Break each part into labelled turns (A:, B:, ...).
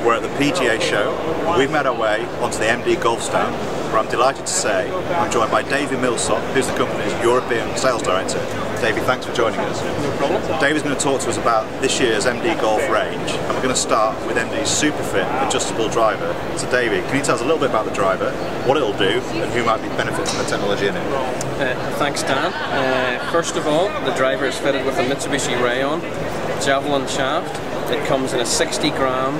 A: We're at the PGA show. We've made our way onto the MD Golf stand, where I'm delighted to say I'm joined by David Millsop, who's the company's European Sales Director. David, thanks for joining us.
B: No problem.
A: David's going to talk to us about this year's MD Golf range, and we're going to start with MD's Superfit adjustable driver. So David, can you tell us a little bit about the driver, what it'll do, and who might be benefiting from the technology in it?
B: Thanks, Dan. First of all, the driver is fitted with a Mitsubishi Rayon Javelin shaft. It comes in a 60-gram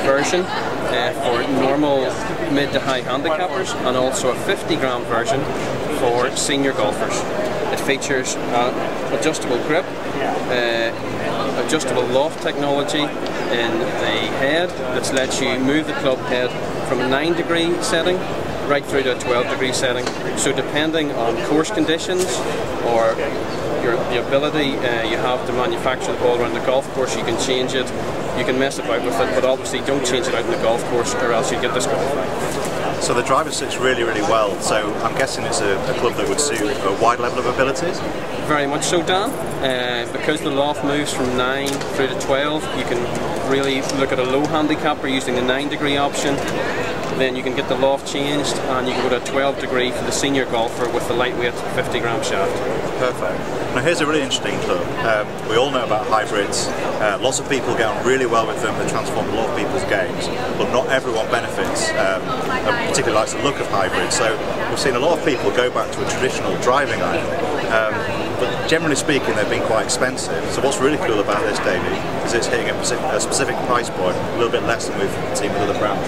B: version for normal mid to high handicappers, and also a 50-gram version for senior golfers. It features adjustable grip, adjustable loft technology in the head that lets you move the club head from a 9-degree setting right through to a 12-degree setting. So depending on course conditions or the ability you have to manufacture the ball around the golf course, you can change it, you can mess about with it, but obviously don't change it out in the golf course or else you get disqualified.
A: So the driver sits really, really well, so I'm guessing it's a club that would suit a wide level of abilities?
B: Very much so, Dan. Because the loft moves from 9 through to 12, you can really look at a low handicapper using the 9-degree option. Then you can get the loft changed, and you can go to a 12-degree for the senior golfer with the lightweight 50-gram shaft.
A: Perfect. Now here's a really interesting club. We all know about hybrids. Lots of people get on really well with them. They transform a lot of people's games, but not everyone benefits, particularly likes the look of hybrids. So we've seen a lot of people go back to a traditional driving iron. But generally speaking, they've been quite expensive. So what's really cool about this, David, is it's hitting a specific price point, a little bit less than we've seen with other brands.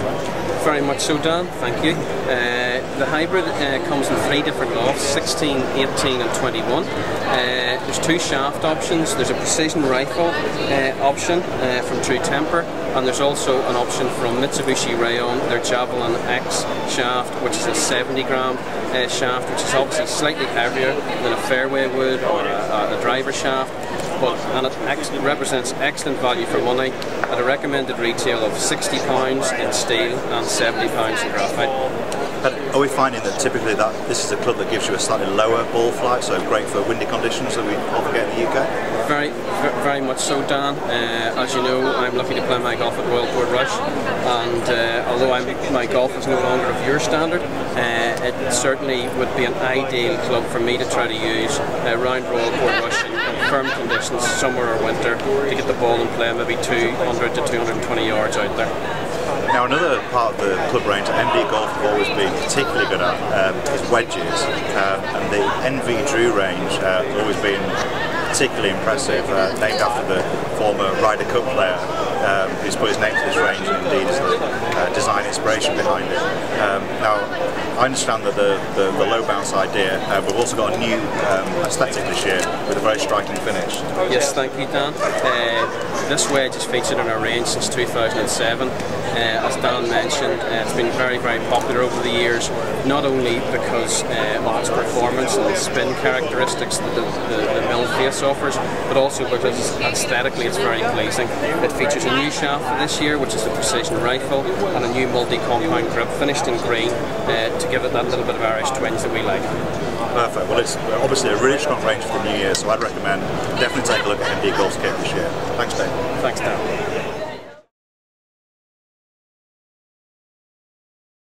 B: Very much so, Dan, thank you. The hybrid comes in 3 different lofts, 16, 18 and 21. There's 2 shaft options. There's a precision rifle option from True Temper, and there's also an option from Mitsubishi Rayon, their Javelin X shaft, which is a 70-gram shaft, which is obviously slightly heavier than a fairway wood or a driver shaft. And it represents excellent value for money at a recommended retail of £60 in steel and £70 in graphite.
A: Are we finding that typically that this is a club that gives you a slightly lower ball flight, so great for windy conditions that we often get in the UK?
B: Very much so, Dan. As you know, I'm lucky to play my golf at Royal Port Rush, and although my golf is no longer of your standard, it certainly would be an ideal club for me to try to use around Royal Port Rush in firm conditions, summer or winter, to get the ball and play maybe 200 to 220 yards out there.
A: Now another part of the club range that MD Golf have always been particularly good at is wedges, and the NV Drew range has always been particularly impressive, named after the former Ryder Cup player who's put his name to this range, and indeed is the design inspiration behind it. Now I understand that the low bounce idea, we've also got a new aesthetic this year with a very striking finish.
B: Yes, thank you, Dan. This wedge is featured in our range since 2007. As Dan mentioned, it's been very, very popular over the years, not only because of its performance and the spin characteristics that the mill face offers, but also because aesthetically it's very pleasing. It features a new shaft for this year, which is the precision rifle, and a new multi-compound grip finished in green to give it that little bit of Irish twinge that we like.
A: Perfect. Well, it's obviously a really strong range for the new year, so I'd recommend definitely take a look at MD Golf's kit this year. Thanks, Dave.
B: Thanks, Dan.